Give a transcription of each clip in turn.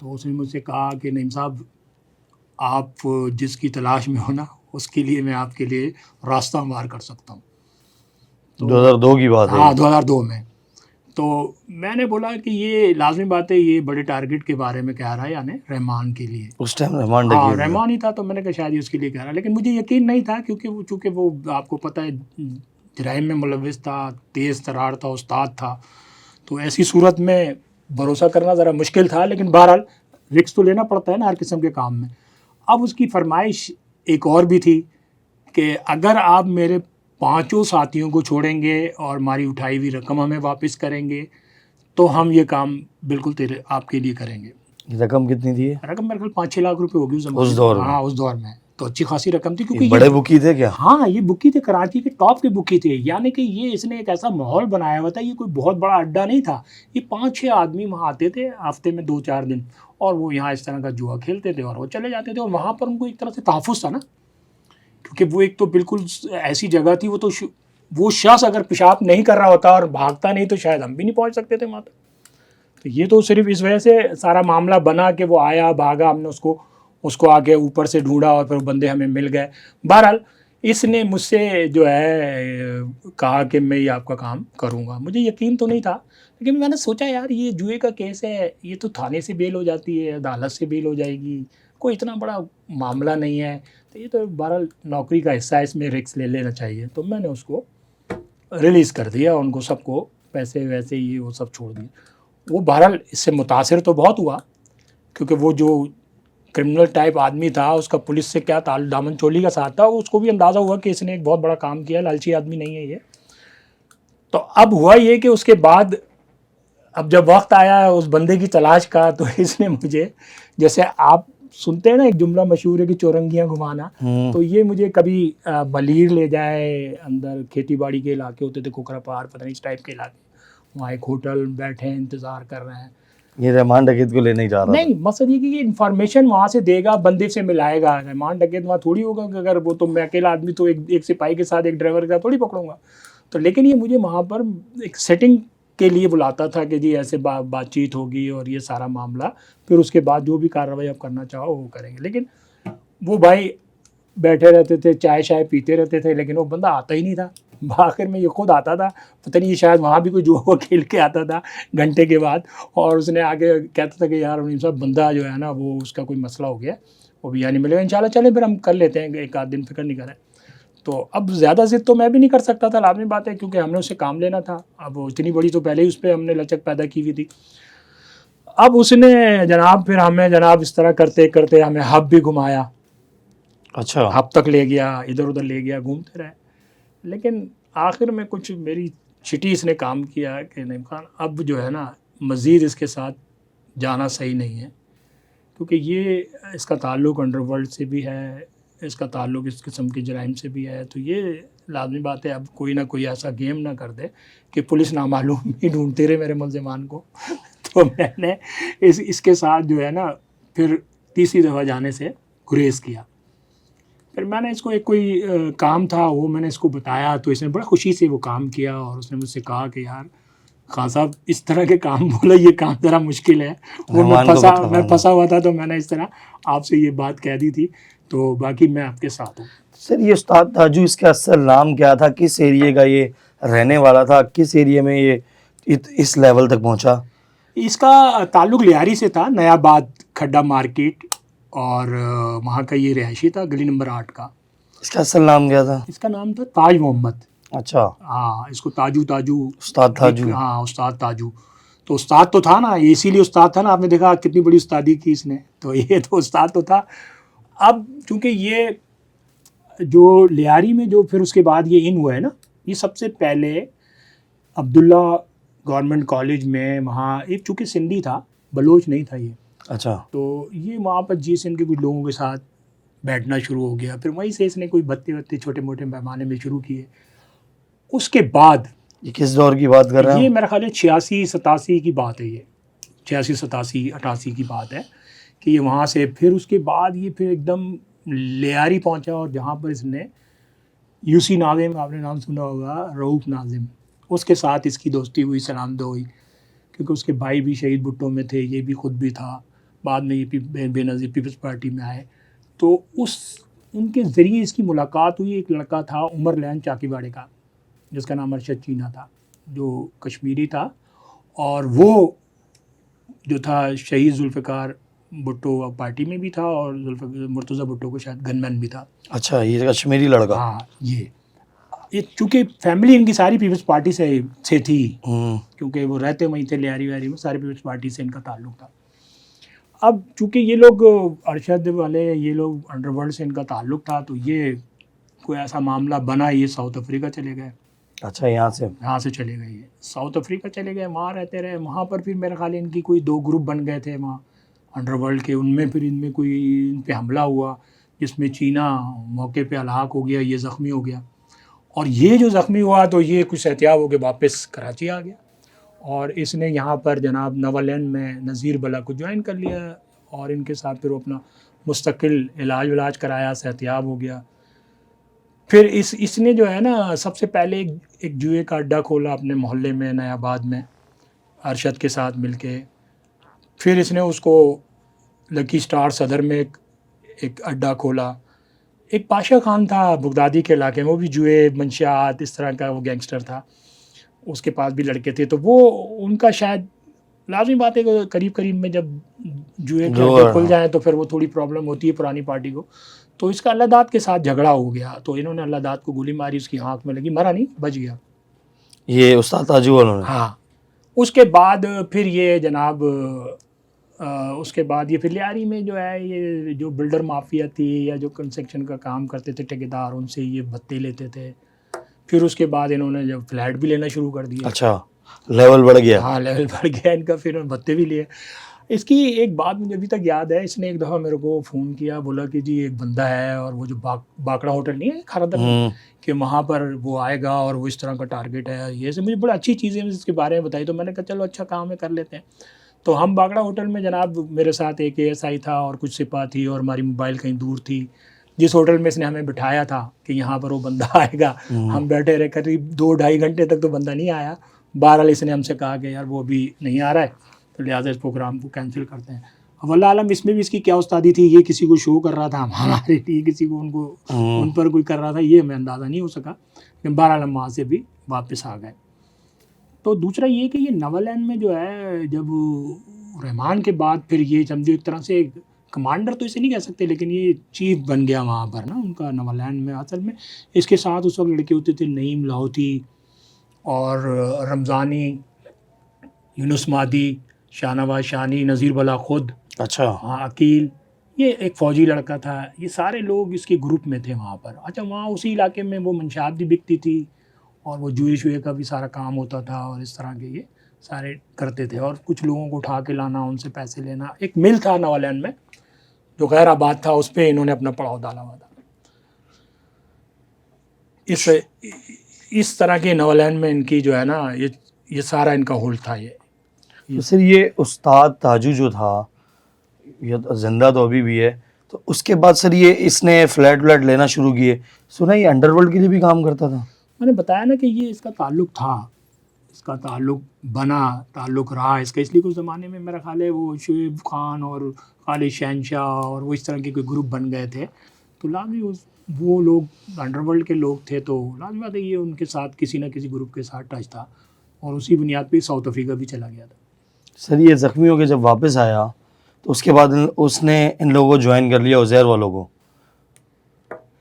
تو اس نے مجھ سے کہا کہ نعیم صاحب آپ جس کی تلاش میں ہو نا اس کے لیے میں آپ کے لیے راستہ ہموار کر سکتا ہوں. 2002 کی بات ہے. ہاں 2002 میں. تو میں نے بولا کہ یہ لازمی بات ہے, یہ بڑے ٹارگٹ کے بارے میں کہہ رہا ہے, یعنی رحمان کے لیے. اس ٹائم رحمان ہاں ڈکیت رحمان ہی تھا, تو میں نے کہا شاید ہی اس کے لیے کہہ رہا ہے, لیکن مجھے یقین نہیں تھا کیونکہ چونکہ وہ آپ کو پتہ ہے جرائم میں ملوث تھا, تیز ترار تھا, استاد تھا, تو ایسی صورت میں بھروسہ کرنا ذرا مشکل تھا. لیکن بہرحال رسک تو لینا پڑتا ہے نا ہر قسم کے کام میں. اب اس کی فرمائش ایک اور بھی تھی کہ اگر آپ میرے 5 ساتھیوں کو چھوڑیں گے اور ہماری اٹھائی ہوئی رقم ہمیں واپس کریں گے تو ہم یہ کام بالکل آپ کے لیے کریں گے. رقم کتنی تھی؟ رقم میرے خیال 5-6 لاکھ روپے ہوگی اس دور میں. ہاں اس دور میں تو اچھی خاصی رقم تھی, کیونکہ بڑے بکی تھے کیا؟ ہاں یہ بکی تھے, کراچی کے ٹاپ کے بکی تھے. یعنی کہ یہ اس نے ایک ایسا ماحول بنایا ہوا تھا, یہ کوئی بہت بڑا اڈا نہیں تھا. یہ 5-6 آدمی وہاں آتے تھے ہفتے میں 2-4 دن, اور وہ یہاں اس طرح کا جوا کھیلتے تھے اور وہ چلے جاتے تھے. اور وہاں پر ان کو ایک طرح سے تحفظ تھا نا, کیونکہ وہ ایک تو بالکل ایسی جگہ تھی, وہ شخص اگر پیشاب نہیں کر رہا ہوتا اور بھاگتا نہیں تو شاید ہم بھی نہیں پہنچ سکتے تھے وہاں تک. تو یہ تو صرف اس وجہ سے سارا معاملہ بنا کہ وہ آیا, بھاگا, ہم نے اس کو آگے اوپر سے ڈھونڈا اور پھر بندے ہمیں مل گئے. بہرحال اس نے مجھ سے جو ہے کہا کہ میں یہ آپ کا کام کروں گا. مجھے یقین تو نہیں تھا, لیکن میں نے سوچا یار یہ جوئے کا کیس ہے, یہ تو تھانے سے بیل ہو جاتی ہے, عدالت سے بیل ہو جائے گی, کوئی اتنا بڑا معاملہ نہیں ہے, تو یہ تو بہرحال نوکری کا حصہ ہے, اس میں رسک لے لینا چاہیے. تو میں نے اس کو ریلیز کر دیا, ان کو سب کو پیسے ویسے یہ وہ سب چھوڑ دیے. وہ بہرحال اس سے متاثر تو بہت ہوا, کیونکہ وہ جو کرمنل ٹائپ آدمی تھا اس کا پولیس سے کیا تعلق, دامن چولی کا ساتھ تھا, اس کو بھی اندازہ ہوا کہ اس نے ایک بہت بڑا کام کیا, لالچی آدمی نہیں ہے یہ. تو اب ہوا یہ کہ اس کے بعد اب جب وقت آیا اس بندے کی تلاش کا, تو اس نے مجھے, جیسے آپ سنتے ہیں نا ایک جملہ مشہور ہے کہ چورنگیاں گھمانا, تو یہ مجھے کبھی بلیر لے جائے, اندر کھیتی باڑی کے علاقے ہوتے تھے, کھوکھرا پہاڑ پتہ نہیں اس ٹائپ کے علاقے, وہاں ایک ہوٹل بیٹھے ہیں انتظار کر رہے ہیں. یہ رحمان ڈکیت کو لینے ہی جا رہا نہیں, مقصد یہ کہ یہ انفارمیشن وہاں سے دے گا, بندے سے ملائے گا. رحمان ڈکیت وہاں تھوڑی ہوگا کہ اگر وہ تو میں اکیلا آدمی تو ایک سپاہی کے ساتھ ایک ڈرائیور کے ساتھ تھوڑی پکڑوں گا. تو لیکن یہ مجھے وہاں پر ایک سیٹنگ کے لیے بلاتا تھا کہ جی ایسے بات چیت ہوگی اور یہ سارا معاملہ, پھر اس کے بعد جو بھی کارروائی آپ کرنا چاہو وہ کریں گے. لیکن وہ بھائی بیٹھے رہتے تھے, چائے شائے پیتے رہتے تھے, لیکن وہ بندہ آتا ہی نہیں تھا. آخر میں یہ خود آتا تھا, پتہ نہیں شاید وہاں بھی کوئی جوا کھیل کے آتا تھا گھنٹے کے بعد, اور اس نے آگے کہتا تھا کہ یار نعیم صاحب بندہ جو ہے نا وہ اس کا کوئی مسئلہ ہو گیا, وہ بھی یعنی ملے گا انشاءاللہ, چلیں پھر ہم کر لیتے ہیں, ایک آدھ دن فکر نہیں کریں. تو اب زیادہ ضد تو میں بھی نہیں کر سکتا تھا, لازمی بات ہے, کیونکہ ہم نے اسے کام لینا تھا. اب اتنی بڑی تو پہلے ہی اس پہ ہم نے لچک پیدا کی ہوئی تھی. اب اس نے جناب پھر ہمیں جناب اس طرح کرتے کرتے ہمیں ہب بھی گھمایا. اچھا, ہب تک لے گیا, ادھر ادھر لے گیا, گھومتے رہے. لیکن آخر میں کچھ میری چٹی اس نے کام کیا کہ نعیم خان اب جو ہے نا مزید اس کے ساتھ جانا صحیح نہیں ہے, کیونکہ یہ اس کا تعلق انڈر ورلڈ سے بھی ہے, اس کا تعلق اس قسم کے جرائم سے بھی ہے. تو یہ لازمی بات ہے اب کوئی نہ کوئی ایسا گیم نہ کر دے کہ پولیس نامعلوم ہی ڈھونڈتے رہے میرے ملزمان کو. تو میں نے اس کے ساتھ جو ہے نا پھر تیسری دفعہ جانے سے گریز کیا. پھر میں نے اس کو ایک کوئی کام تھا وہ میں نے اس کو بتایا, تو اس نے بڑا خوشی سے وہ کام کیا, اور اس نے مجھ سے کہا کہ یار خان صاحب اس طرح کے کام بولا, یہ کام ذرا مشکل ہے. وہ میں پھنسا ہوا تھا, تو میں نے اس طرح آپ سے یہ بات کہہ دی تھی, تو باقی میں آپ کے ساتھ ہوں. سر یہ استاد تاجو اس کا اصل نام کیا تھا, کس ایریے کا یہ رہنے والا تھا, کس ایریے میں یہ اس لیول تک پہنچا؟ اس کا تعلق لیاری سے تھا, نیا آباد کھڈا مارکیٹ, اور وہاں کا یہ رہائشی تھا, گلی نمبر 8 کا. اس کا اصل نام کیا تھا؟ اس کا نام تھا تاج محمد. اچھا, ہاں, اس کو تاجو استاد تاجو. ہاں استاد تاجو. تو استاد تو تھا نا, اسی لیے استاد تھا نا, آپ نے دیکھا کتنی بڑی استادی کی اس نے, تو یہ تو استاد تو تھا. اب چونکہ یہ جو لیاری میں جو پھر اس کے بعد یہ ہوا ہے نا, یہ سب سے پہلے عبداللہ گورنمنٹ کالج میں, وہاں ایک چونکہ سندھی تھا, بلوچ نہیں تھا یہ. اچھا, تو یہ وہاں پر جی سندھ کے کچھ لوگوں کے ساتھ بیٹھنا شروع ہو گیا. پھر وہیں سے اس نے کوئی بتے چھوٹے موٹے پیمانے میں شروع کیے. اس کے بعد یہ کس دور کی بات کر رہے ہیں؟ یہ میرا خیال ہے 86-87 کی بات ہے, یہ 86-87-88 کی بات ہے کہ یہ وہاں سے پھر اس کے بعد یہ پھر ایک دم لیاری پہنچا, اور جہاں پر اس نے یوسی ناظم, آپ نے نام سنا ہوگا, رؤوف ناظم, اس کے ساتھ اس کی دوستی ہوئی, سلام دو ہوئی, کیونکہ اس کے بھائی بھی شہید بھٹو میں تھے, یہ بھی خود بھی تھا. بعد میں یہ بے نظیر پیپلز پارٹی میں آئے. تو ان کے ذریعے اس کی ملاقات ہوئی. ایک لڑکا تھا عمر لین چاکی باڑے کا جس کا نام ارشد چینا تھا, جو کشمیری تھا, اور وہ جو تھا شہید ذوالفقار بھٹو پارٹی میں بھی تھا اور مرتضیٰ بھٹو کو شاید گن مین بھی تھا. اچھا, یہ کشمیری لڑکا. ہاں, یہ چونکہ فیملی ان کی ساری پیپلز پارٹی سے تھی, کیونکہ وہ رہتے وہیں تھے لیاری ویاری میں, ساری پیپلز پارٹی سے ان کا تعلق تھا. اب چونکہ یہ لوگ ارشد والے, یہ لوگ انڈر ورلڈ سے ان کا تعلق تھا, تو یہ کوئی ایسا معاملہ بنا, یہ ساؤتھ افریقہ چلے گئے. اچھا, یہاں سے چلے گئے, یہ ساؤتھ افریقہ چلے گئے, وہاں رہتے رہے. وہاں پر پھر میرے خیال ان کی کوئی 2 گروپ بن گئے تھے وہاں انڈر ورلڈ کے. ان میں پھر ان میں کوئی ان پہ حملہ ہوا جس میں چینا موقع پہ ہلاک ہو گیا, یہ زخمی ہو گیا. اور یہ جو زخمی ہوا تو یہ کچھ احتیاط ہو کے واپس کراچی آ گیا, اور اس نے یہاں پر جناب نوالینڈ میں نذیر بلا کو جوائن کر لیا, اور ان کے ساتھ پھر وہ اپنا مستقل علاج کرایا, صحتیاب ہو گیا. پھر اس نے جو ہے نا سب سے پہلے ایک جوئے کا اڈا کھولا اپنے محلے میں نیا آباد میں ارشد کے ساتھ مل کے. پھر اس نے اس کو لکی سٹار صدر میں ایک اڈا کھولا. ایک پاشا خان تھا بغدادی کے علاقے میں, وہ بھی جوئے منشیات اس طرح کا وہ گینگسٹر تھا, اس کے پاس بھی لڑکے تھے. تو وہ ان کا شاید لازمی بات ہے کہ قریب میں جب جوئے کے اڈے کھل جائیں تو پھر وہ تھوڑی پرابلم ہوتی ہے پرانی پارٹی کو. تو اس کا اللہ داد کے ساتھ جھگڑا ہو گیا, تو انہوں نے اللہ داد کو گولی ماری, اس کی آنکھ میں لگی, مرا نہیں, بچ گیا. یہ استاد تاجو والوں نے. ہاں. اس کے بعد پھر یہ جناب اس کے بعد یہ پھر لیاری میں جو ہے یہ جو بلڈر مافیا تھی یا جو کنسٹرکشن کا کام کرتے تھے ٹھیکیدار, ان سے یہ بھتے لیتے تھے. پھر اس کے بعد انہوں نے جب فلیٹ بھی لینا شروع کر دیا. اچھا, لیول بڑھ گیا. ہاں, لیول بڑھ گیا ان کا. پھر بھتے بھی لیے. اس کی ایک بات مجھے ابھی تک یاد ہے, اس نے ایک دفعہ میرے کو فون کیا, بولا کہ جی ایک بندہ ہے, اور وہ جو باکڑا ہوٹل نہیں ہے کھارادر میں, کہ وہاں پر وہ آئے گا اور وہ اس طرح کا ٹارگیٹ ہے. یہ سے مجھے بڑی اچھی چیزیں اس کے بارے میں بتائی, تو میں نے کہا چلو اچھا کام ہے, کر لیتے ہیں. تو ہم باکڑا ہوٹل میں جناب, میرے ساتھ ایک ASI تھا اور کچھ سپاہ تھی, اور ہماری موبائل کہیں دور تھی. جس ہوٹل میں اس نے ہمیں بٹھایا تھا کہ یہاں پر وہ بندہ آئے گا, ہم بیٹھے رہے قریب 2-2.5 گھنٹے تک, تو بندہ نہیں آیا. بہرحال اس نے ہم سے کہا کہ یار وہ ابھی نہیں آ رہا ہے, تو لہٰذا اس پروگرام کو کینسل کرتے ہیں. اب اللہ عالم اس میں بھی اس کی کیا استادی تھی, یہ کسی کو شو کر رہا تھا ہمارے لیے, کسی کو ان پر کوئی کر رہا تھا, یہ ہمیں اندازہ نہیں ہو سکا. لیکن بہرحال ہم وہاں سے بھی واپس آ گئے. تو دوسرا یہ کہ یہ نوالینڈ میں جو ہے جب رحمان کے بعد پھر یہ سمجھو ایک طرح سے کمانڈر تو اسے نہیں کہہ سکتے, لیکن یہ چیف بن گیا وہاں پر نا ان کا نوالینڈ میں. اصل میں اس کے ساتھ اس وقت لڑکے ہوتے تھے نعیم لاہوتی اور رمضانی, یونس مادی, شاہنواز شانی, نذیر بلا خود, اچھا, ہاں عقیل, یہ ایک فوجی لڑکا تھا. یہ سارے لوگ اس کے گروپ میں تھے وہاں پر. اچھا, وہاں اسی علاقے میں وہ منشیات بھی بکتی تھی, اور وہ جوئے شوئے کا بھی سارا کام ہوتا تھا, اور اس طرح کے یہ سارے کرتے تھے. اور کچھ لوگوں کو اٹھا کے لانا, ان سے پیسے لینا. ایک مل تھا نوالینڈ میں جو غیر آباد تھا, اس پہ انہوں نے اپنا پڑاؤ ڈالا ہوا تھا. اس طرح کے نوالینڈ میں ان کی جو ہے نا یہ سارا ان کا ہولڈ تھا. یہ سر یہ استاد تاجو جو تھا, یہ زندہ تو ابھی بھی ہے, تو اس کے بعد سر یہ اس نے فلیٹ لینا شروع کیے. سنا یہ انڈر ورلڈ کے لیے بھی کام کرتا تھا. میں نے بتایا نا کہ یہ اس کا تعلق تھا, اس کا تعلق بنا, تعلق رہا اس کا. اس لیے کچھ زمانے میں میرا خیال ہے وہ شعیب خان اور خالد شہنشاہ اور وہ اس طرح کے کوئی گروپ بن گئے تھے. تو لازمی وہ لوگ انڈر ورلڈ کے لوگ تھے, تو لازمی بات ہے یہ ان کے ساتھ کسی نہ کسی گروپ کے ساتھ ٹچ تھا, اور اسی بنیاد پہ ساؤتھ افریقہ بھی چلا گیا تھا. سر یہ زخمی ہو کے جب واپس آیا تو اس کے بعد اس نے ان لوگوں کو جوائن کر لیا, عزیر والوں کو.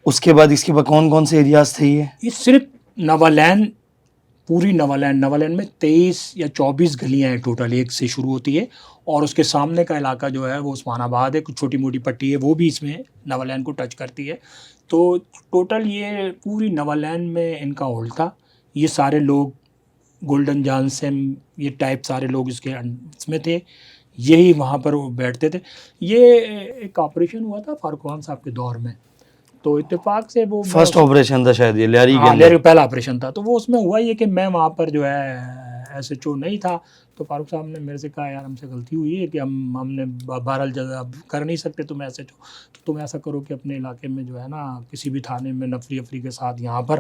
اس کے بعد کون کون سے ایریاز تھے یہ صرف نوالینڈ, پوری نوالینڈ میں 23 یا 24 گلیاں ہیں ٹوٹل, ایک سے شروع ہوتی ہے, اور اس کے سامنے کا علاقہ جو ہے وہ عثمان آباد ہے, کچھ چھوٹی موٹی پٹی ہے, وہ بھی اس میں نوالینڈ کو ٹچ کرتی ہے. تو ٹوٹل یہ پوری نوالینڈ میں ان کا ہولڈ تھا. یہ سارے لوگ گولڈن جانسن, یہ ٹائپ سارے لوگ اس میں تھے, یہی وہاں پر وہ بیٹھتے تھے. یہ ایک آپریشن ہوا تھا فاروق خان صاحب کے دور میں, تو اتفاق سے وہ فرسٹ آپریشن تھا شاید یہ لیاری کے اندر, پہلا آپریشن تھا. تو وہ اس میں ہوا یہ کہ میں وہاں پر جو ہے SHO نہیں تھا, تو فاروق صاحب نے میرے سے کہا یار ہم سے غلطی ہوئی ہے کہ ہم نے بہرحال جگہ کر نہیں سکتے تم SHO, تو تم ایسا کرو کہ اپنے علاقے میں جو ہے نا کسی بھی تھانے میں نفری افری کے ساتھ یہاں پر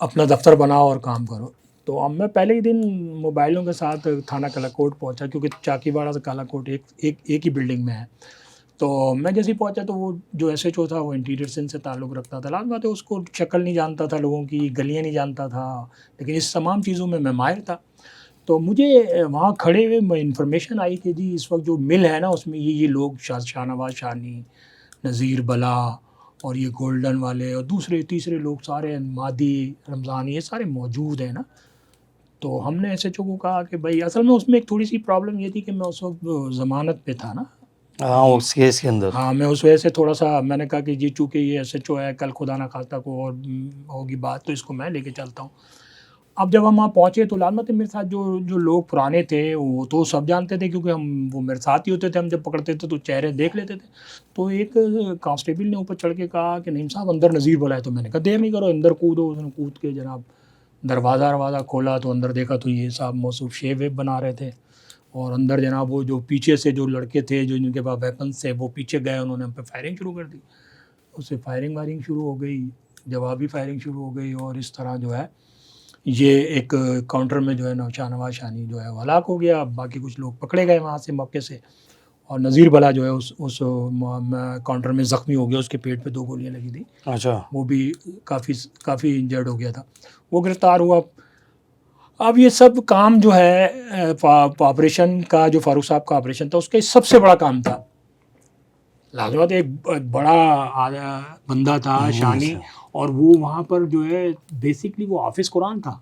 اپنا دفتر بناؤ اور کام کرو. تو اب میں پہلے ہی دن موبائلوں کے ساتھ تھانہ کالا کوٹ پہنچا، کیونکہ چاکی واڑہ سے کالا کوٹ ایک ہی بلڈنگ میں ہے. تو میں جیسے ہی پہنچا تو وہ جو ایس ایچ او تھا وہ انٹیریئر سندھ سے تعلق رکھتا تھا. لازم بات ہے اس کو شکل نہیں جانتا تھا لوگوں کی، گلیاں نہیں جانتا تھا، لیکن اس تمام چیزوں میں ماہر تھا. تو مجھے وہاں کھڑے ہوئے انفارمیشن آئی کہ جی اس وقت جو مل ہے نا اس میں یہ لوگ شاہ نواز شانی، نذیر بلا اور یہ گولڈن والے اور دوسرے تیسرے لوگ سارے، مادی رمضان، یہ سارے موجود ہیں نا. تو ہم نے ایس ایچ او کو کہا کہ بھائی اصل میں اس میں ایک تھوڑی سی پرابلم یہ تھی کہ میں اس وقت ضمانت پہ تھا نا. ہاں اس کیس کے اندر. ہاں میں اس وجہ سے تھوڑا سا میں نے کہا کہ جی چونکہ یہ ایس ایچ او ہے، کل خدا نہ خواستہ کو اور ہوگی بات تو اس کو میں لے کے چلتا ہوں. اب جب ہم وہاں پہنچے تو لازمت ہے میرے ساتھ جو لوگ پرانے تھے وہ تو سب جانتے تھے، کیونکہ وہ میرے ساتھ ہی ہوتے تھے. ہم جب پکڑتے تھے تو چہرے دیکھ لیتے تھے. تو ایک کانسٹیبل نے اوپر چڑھ کے کہا کہ نعیم صاحب اندر نذیر بلا ہے. تو میں نے کہا دیر نہیں کرو اندر کودو. اس نے کود کے جناب دروازہ کھولا تو اندر دیکھا تو یہ صاحب موصوف شیو ویب بنا رہے تھے. اور اندر جناب وہ جو پیچھے سے جو لڑکے تھے جو جن کے پاس ویپنس تھے وہ پیچھے گئے، انہوں نے ہم پہ فائرنگ شروع کر دی. اس سے فائرنگ شروع ہو گئی، جوابی فائرنگ شروع ہو گئی، اور اس طرح جو ہے یہ ایک کاؤنٹر میں جو ہے شاہ نواز شانی جو ہے وہ ہلاک ہو گیا. باقی کچھ لوگ پکڑے گئے وہاں سے موقع سے، اور نذیر بلا جو ہے اس کاؤنٹر میں زخمی ہو گیا. اس کے پیٹ پہ 2 گولیاں لگی تھیں. اچھا. وہ بھی کافی انجرڈ ہو گیا تھا. وہ گرفتار ہوا. اب یہ سب کام جو ہے آپریشن کا، جو فاروق صاحب کا آپریشن تھا اس کا سب سے بڑا کام تھا. لازمات ایک بڑا بندہ تھا شانی، اور وہ وہاں پر جو ہے بیسکلی وہ حافظ قرآن تھا.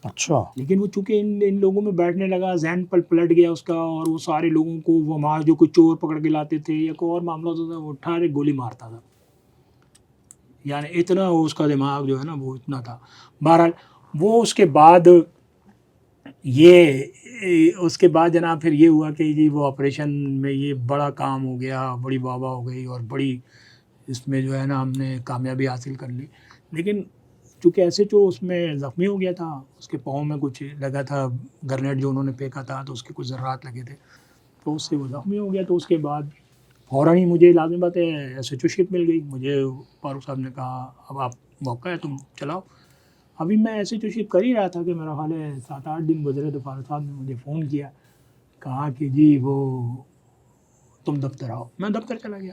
اچھا. لیکن وہ چونکہ ان لوگوں میں بیٹھنے لگا، ذہن پر پلٹ گیا اس کا، اور وہ سارے لوگوں کو وہ وہاں جو کوئی چور پکڑ کے لاتے تھے یا کوئی اور معاملہ ہوتا تھا وہ اٹھا کے گولی مارتا تھا. یعنی اتنا اس کا دماغ جو ہے نا وہ اتنا تھا. بہرحال وہ اس کے بعد جناب پھر یہ ہوا کہ جی وہ آپریشن میں یہ بڑا کام ہو گیا، بڑی واہ ہو گئی، اور بڑی اس میں جو ہے نا ہم نے کامیابی حاصل کر لی. لیکن چونکہ ایسے جو اس میں زخمی ہو گیا تھا، اس کے پاؤں میں کچھ لگا تھا، گرنیڈ جو انہوں نے پھینکا تھا تو اس کے کچھ ذرات لگے تھے، تو اس سے وہ زخمی ہو گیا. تو اس کے بعد فوراً ہی مجھے لازم بات ہے ایس ایچ او شپ مل گئی. مجھے فاروق صاحب نے کہا اب آپ موقع ہے تم چلاؤ. ابھی میں ایس ایچ او شپ کر ہی رہا تھا کہ میرا خیال ہے 7-8 دن گزرے تو فاروق صاحب نے مجھے فون کیا، کہا کہ جی وہ تم دفتر آؤ. میں دفتر چلا گیا.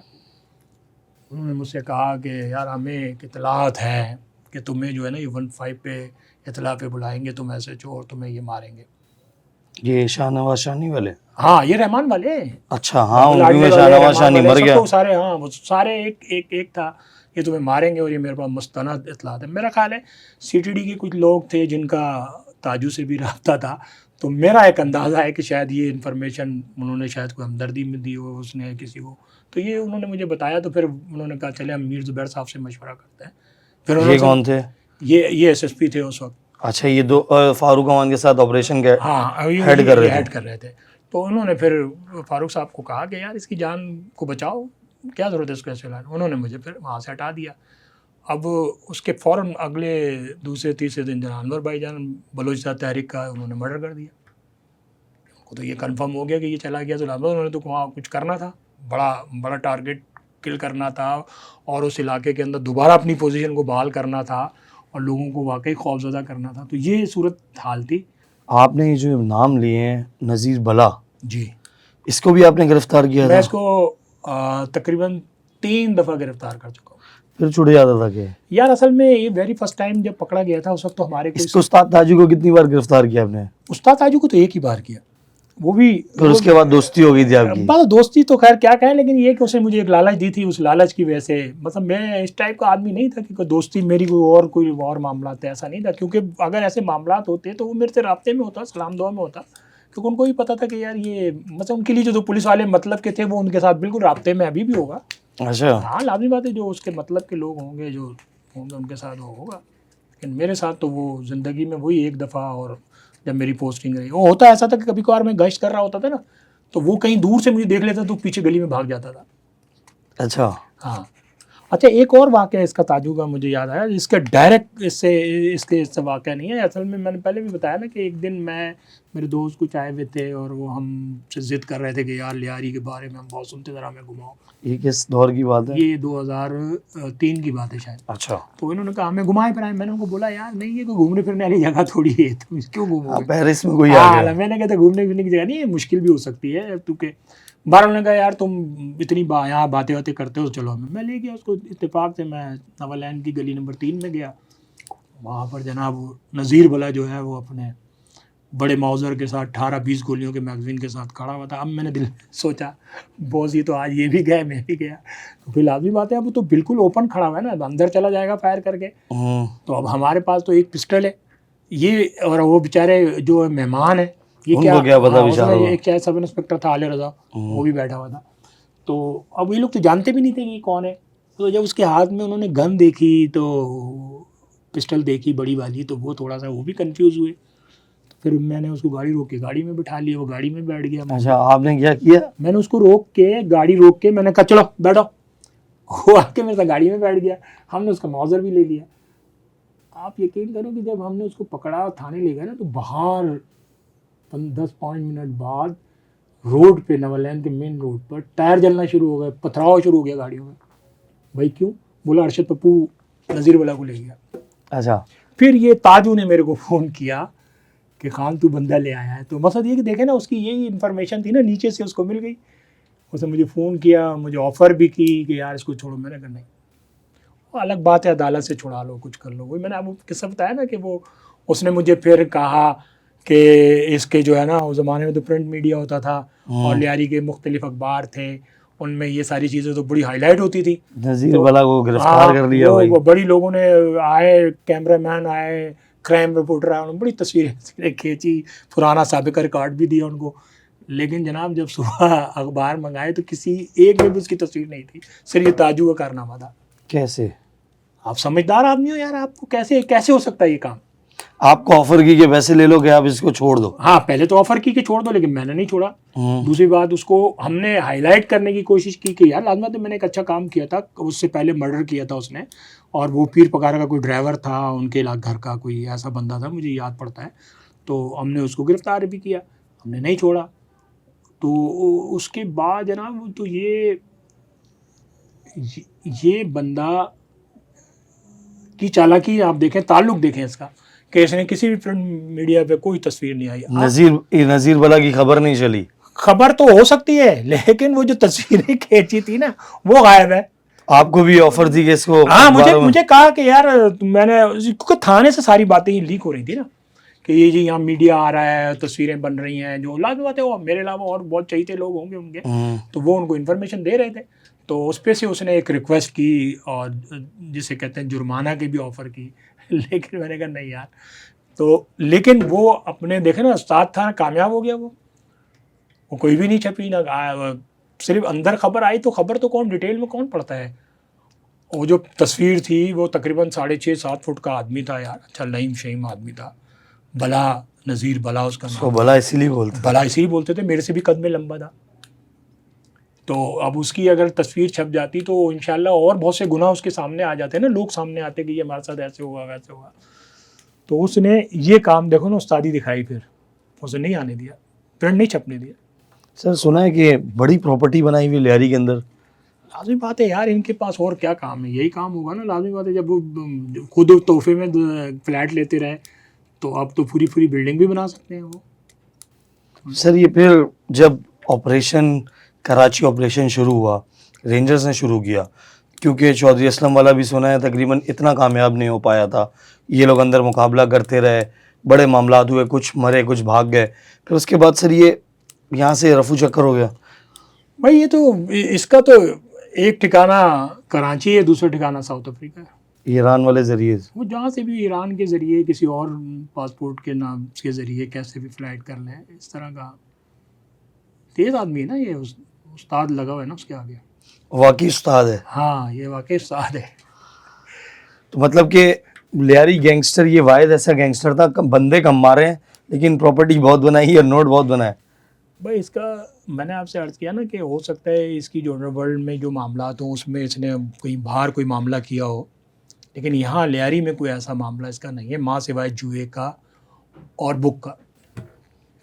انہوں نے مجھ سے کہا کہ یار ہمیں ایک اطلاعات ہے کہ تمہیں جو ہے نا یہ 15 پہ اطلاع پہ بلائیں گے تم ایس ایچ او، اور تمہیں یہ ماریں گے. یہ شاہ نواز شانی والے؟ ہاں یہ رحمان والے. اچھا ہاں ان میں شاہ نواز شانی مر گیا. سارے ہاں وہ سارے ایک تھا یہ تمہیں ماریں گے، اور یہ میرے پاس مستند اطلاعات ہے. میرا خیال ہے سی ٹی ڈی کے کچھ لوگ تھے جن کا تاجو سے بھی رابطہ تھا، تو میرا ایک اندازہ ہے کہ شاید یہ انفارمیشن انہوں نے شاید کوئی ہمدردی میں دی ہو اس نے کسی کو، تو یہ انہوں نے مجھے بتایا. تو پھر انہوں نے کہا چلے ہم میر زبیر صاحب سے مشورہ کرتے ہیں. پھر یہ کون تھے؟ یہ ایس ایس پی تھے اس وقت. اچھا یہ دو فاروق امان کے ساتھ آپریشن کے ہاں ہیڈ کر رہے تھے. تو انہوں نے پھر فاروق صاحب کو کہا کہ یار اس کی جان کو بچاؤ، کیا ضرورت ہے اس کو ایسے لانا. انہوں نے مجھے پھر وہاں سے ہٹا دیا. اب اس کے فوراً اگلے دوسرے تیسرے دن جناب انور بھائی جان بلوچستان تحریک کا انہوں نے مرڈر کر دیا. تو یہ کنفرم ہو گیا کہ یہ چلا گیا. تو انہوں نے تو وہاں کچھ کرنا تھا، بڑا ٹارگیٹ کل کرنا تھا، اور اس علاقے کے اندر دوبارہ اپنی پوزیشن کو بحال کرنا تھا، اور لوگوں کو واقعی خوفزدہ کرنا تھا. تو یہ صورت حال تھی. آپ نے یہ جو نام لیے ہیں نذیر بلا، جی اس کو بھی آپ نے گرفتار کیا تھا؟ میں اس کو تقریباً 3 دفعہ گرفتار کر چکا ہوں. پھر چھوٹ جاتا تھا کہ یار اصل میں یہ ویری فرسٹ ٹائم جب پکڑا گیا تھا اس وقت تو ہمارے اس کو استاد تاجو کو کتنی بار گرفتار کیا آپ نے؟ استاد تاجو کو تو ایک ہی بار کیا، وہ بھی پھر اس کے بعد دوستی ہو گئی تھی آپ کی؟ بس دوستی تو خیر کیا کہیں، لیکن یہ کہ اسے مجھے ایک لالچ دی تھی، اس لالچ کی وجہ سے مطلب میں اس ٹائپ کا آدمی نہیں تھا کہ دوستی میری کوئی اور معاملات تھے، ایسا نہیں تھا. کیونکہ اگر ایسے معاملات ہوتے تو وہ میرے سے رابطے میں ہوتا، سلام دعا میں ہوتا، کیونکہ ان کو بھی پتہ تھا کہ یار یہ مطلب ان کے لیے جو پولیس والے مطلب کے تھے وہ ان کے ساتھ بالکل رابطے میں ابھی بھی ہوگا. اچھا ہاں لازمی بات ہے جو اس کے مطلب کے لوگ ہوں گے جو ہوں گے ان کے ساتھ وہ ہوگا. لیکن میرے ساتھ تو وہ زندگی میں وہی ایک دفعہ، اور جب میری پوسٹنگ رہی وہ ہوتا ایسا تھا کہ کبھی کبھار میں گشت کر رہا ہوتا تھا نا تو وہ کہیں دور سے مجھے دیکھ لیتا تو پیچھے گلی میں بھاگ جاتا تھا. اچھا ہاں اچھا ایک اور واقعہ اس کا تاجو کا مجھے یاد آیا، اس کا ڈائریکٹ اس کے واقعہ نہیں ہے. اصل میں نے پہلے بھی بتایا نا کہ ایک دن میں میرے دوست کچھ آئے ہوئے تھے اور وہ ہم سے ضد کر رہے تھے کہ یار لیاری کے بارے میں ہم بہت سنتے ذرا ہمیں گھماؤ. یہ کس دور کی بات ہے؟ یہ 2003 کی بات ہے شاید. اچھا. تو انہوں نے کہا ہمیں گھمائے پھرائے. میں نے ان کو بولا یار نہیں یہ کوئی گھومنے پھرنے والی جگہ تھوڑی ہے, تم کیوں گھومو گے؟ پیرس میں کوئی آ گیا. میں نے کہا تھا گھومنے پھرنے کی جگہ نہیں ہے, مشکل بھی ہو سکتی ہے کیونکہ بہرحال نے کہا یار تم اتنی یہاں باتیں کرتے ہو چلو ہمیں. میں لے گیا اس کو اتفاق سے. میں نوالین کی گلی نمبر 3 میں گیا. وہاں پر جناب نذیر بلا جو ہے وہ اپنے بڑے موزر کے ساتھ 18-20 گولیوں کے میگزین کے ساتھ کھڑا ہوا تھا. اب میں نے دل میں سوچا بوس یہ تو آج یہ بھی گئے میں بھی گیا, تو پھر لازمی بات ہے اب تو بالکل اوپن کھڑا ہوا ہے نا, اندر چلا جائے گا فائر کر کے. تو اب ہمارے پاس تو ایک پسٹل ہے یہ, اور وہ بیچارے جو مہمان ہیں یہ کیا پتا بیچارہ ایک چاہے سب انسپکٹر تھا عالیہ رضا, وہ بھی بیٹھا ہوا تھا. تو اب یہ لوگ تو جانتے بھی نہیں تھے کہ یہ کون ہے. تو جب اس کے ہاتھ میں انہوں نے گن دیکھی تو پسٹل دیکھی بڑی والی, تو وہ تھوڑا سا وہ بھی کنفیوز ہوئے. پھر میں نے اس کو گاڑی روک کے گاڑی میں بٹھا لیا, وہ گاڑی میں بیٹھ گیا. اچھا آپ نے کیا کیا؟ میں نے اس کو روک کے گاڑی روک کے میں نے کہا چلو بیٹھو. وہ آ کے میرے ساتھ گاڑی میں بیٹھ گیا. ہم نے اس کا موزر بھی لے لیا. آپ یقین کرو کہ جب ہم نے اس کو پکڑا تھانے لے گئے نا, تو باہر 10-5 منٹ بعد روڈ پہ نوالین کے مین روڈ پر ٹائر جلنا شروع ہو گئے, پتھراؤ شروع ہو گیا گاڑیوں میں. بھائی کیوں؟ بولا ارشد پپو نذیر بلا کو لے گیا. اچھا. پھر یہ تاجو نے میرے کو فون کیا کہ خان تو بندہ لے آیا ہے. تو مقصد یہ کہ دیکھیں نا اس کی یہی انفارمیشن تھی نا, نیچے سے اس کو مل گئی. اس نے مجھے فون کیا, مجھے آفر بھی کی کہ یار اس کو چھوڑو. میں نے کہا نہیں, وہ الگ بات ہے عدالت سے چھڑا لو کچھ کر لو. وہی میں نے آپ کو قصہ بتایا نا کہ وہ اس نے مجھے پھر کہا کہ اس کے جو ہے نا اس زمانے میں تو پرنٹ میڈیا ہوتا تھا اور لیاری کے مختلف اخبار تھے, ان میں یہ ساری چیزیں تو بڑی ہائی لائٹ ہوتی تھی. نذیر بلا کو گرفتار کر لیا بھائی. بڑی لوگوں نے آئے, کیمرہ مین آئے, کرائم رپورٹر آئے, انہوں نے بڑی تصویریں کھینچی, پرانا سابقہ ریکارڈ بھی دیا ان کو. لیکن جناب جب صبح اخبار منگائے تو کسی ایک میں بھی اس کی تصویر نہیں تھی, صرف یہ تاجو کا کارنامہ تھا. کیسے؟ آپ سمجھدار آدمی ہو یار, آپ کو کیسے ہو سکتا ہے یہ کام؟ آپ کو آفر کی کہ پیسے لے لو کہ آپ اس کو چھوڑ دو. ہاں پہلے تو آفر کی کہ چھوڑ دو, لیکن میں نے نہیں چھوڑا. دوسری بات اس کو ہم نے ہائی لائٹ کرنے کی کوشش کی کہ یار لازمت میں نے ایک اچھا کام کیا تھا, اس سے پہلے مرڈر کیا تھا اس نے, اور وہ پیر پکارا کا کوئی ڈرائیور تھا ان کے گھر کا, کوئی ایسا بندہ تھا مجھے یاد پڑتا ہے. تو ہم نے اس کو گرفتار بھی کیا, ہم نے نہیں چھوڑا. تو اس کے بعد جناب تو یہ بندہ کی چالاکی آپ دیکھیں, تعلق دیکھیں اس کا, کہ اس نے کسی بھی پرنٹ میڈیا پہ کوئی تصویر نہیں آئی. نذیر بلا کی خبر نہیں چلی. خبر تو ہو سکتی ہے, لیکن وہ جو تصویریں کھینچی تھی نا وہ غائب ہے. آپ کو بھی آفر تھی کہ اس کو؟ ہاں مجھے کہا کہ یار میں نے, کیونکہ تھانے سے ساری باتیں لیک ہو رہی تھی نا کہ یہ جی یہاں میڈیا آ رہا ہے, تصویریں بن رہی ہیں, جو لازمی بات ہے وہ میرے علاوہ اور بہت چہیتے لوگ ہوں گے ان کے, تو وہ ان کو انفارمیشن دے رہے تھے. تو اس پہ سے اس نے ایک ریکویسٹ کی اور جسے کہتے ہیں جرمانہ کی بھی آفر کی, لیکن میں نے کہا نہیں یار. تو لیکن وہ اپنے دیکھیں نا استاد تھا, کامیاب ہو گیا. وہ کوئی بھی نہیں چھپی نہ, صرف اندر خبر آئی تو خبر تو کون ڈیٹیل میں کون پڑھتا ہے. وہ جو تصویر تھی وہ تقریباً 6.5-7 فٹ کا آدمی تھا یار, اچھا لئیم شہیم آدمی تھا, بلا نذیر بلا اس کا نام. بلا اسی لیے بولتے تھے, میرے سے بھی قد میں لمبا تھا. تو اب اس کی اگر تصویر چھپ جاتی تو انشاءاللہ اور بہت سے گناہ اس کے سامنے آ جاتے ہیں نا, لوگ سامنے آتے کہ یہ ہمارے ساتھ ایسے ہوا ویسے ہوا. تو اس نے یہ کام دیکھو نا استادی دکھائی, پھر اسے نہیں آنے دیا, پرنٹ نہیں چھپنے دیا. سر سنا ہے کہ بڑی پراپرٹی بنائی ہوئی لیاری کے اندر. لازمی بات ہے یار, ان کے پاس اور کیا کام ہے, یہی کام ہوگا نا. لازمی بات ہے جب وہ خود تحفے میں فلیٹ لیتے رہے تو اب تو پوری بلڈنگ بھی بنا سکتے ہیں وہ. سر یہ پھر جب آپریشن کراچی آپریشن شروع ہوا, رینجرز نے شروع کیا, کیونکہ چودھری اسلم والا بھی سنا ہے تقریباً اتنا کامیاب نہیں ہو پایا تھا, یہ لوگ اندر مقابلہ کرتے رہے, بڑے معاملات ہوئے, کچھ مرے کچھ بھاگ گئے. پھر اس کے بعد سر یہ یہاں سے رفو چکر ہو گیا. بھائی یہ تو اس کا تو ایک ٹھکانہ کراچی ہے, دوسرا ٹھکانہ ساؤتھ افریقہ ہے. ایران والے ذریعے وہ جہاں سے بھی ایران کے ذریعے کسی اور پاسپورٹ کے نام کے ذریعے کیسے بھی فلائٹ کر لیں, اس طرح کا تیز آدمی ہے نا یہ. استاد لگا ہوا ہے نا اس کے آگے, واقعی استاد ہے. ہاں یہ واقعی استاد ہے. تو مطلب کہ لیاری گینگسٹر یہ واحد ایسا گینگسٹر تھا, بندے کم مارے ہیں لیکن پراپرٹی بہت بنائی اور نوٹ بہت بنائے. بھائی اس کا میں نے آپ سے عرض کیا نا کہ ہو سکتا ہے اس کی جو ورلڈ میں جو معاملات ہوں اس میں اس نے کہیں باہر کوئی معاملہ کیا ہو, لیکن یہاں لیاری میں کوئی ایسا معاملہ اس کا نہیں ہے, ماں سوائے جوئے کا اور بک کا.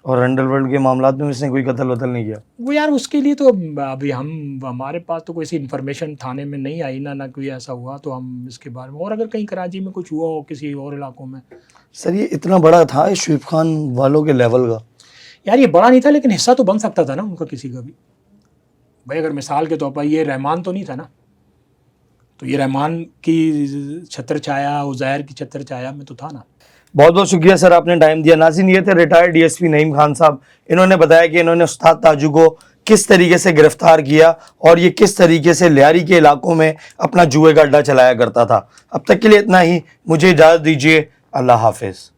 اور انڈر ورلڈ کے معاملات میں اس نے کوئی قتل وتل نہیں کیا؟ وہ یار اس کے لیے تو ابھی ہمارے پاس تو کوئی ایسی انفارمیشن تھانے میں نہیں آئی نہ کوئی ایسا ہوا تو ہم اس کے بارے میں، اور اگر کہیں کراچی میں کچھ ہوا ہو کسی اور علاقوں میں. سر یہ اتنا بڑا تھا اس شعیب خان والوں کے لیول کا؟ یار یہ بڑا نہیں تھا لیکن حصہ تو بن سکتا تھا نا ان کا کسی کا بھی. بھائی اگر مثال کے طور پر یہ رحمان تو نہیں تھا نا، تو یہ رحمان کی چھتر چھایا عزیر کی چھتر چھایا میں تو تھا نا. بہت بہت شکریہ سر، آپ نے ٹائم دیا. ناظرین یہ تھے ریٹائرڈ ڈی ایس پی نعیم خان صاحب. انہوں نے بتایا کہ انہوں نے استاد تاجو کو کس طریقے سے گرفتار کیا اور یہ کس طریقے سے لیاری کے علاقوں میں اپنا جوئے کا اڈا چلایا کرتا تھا. اب تک کے لیے اتنا ہی، مجھے اجازت دیجیے. اللہ حافظ.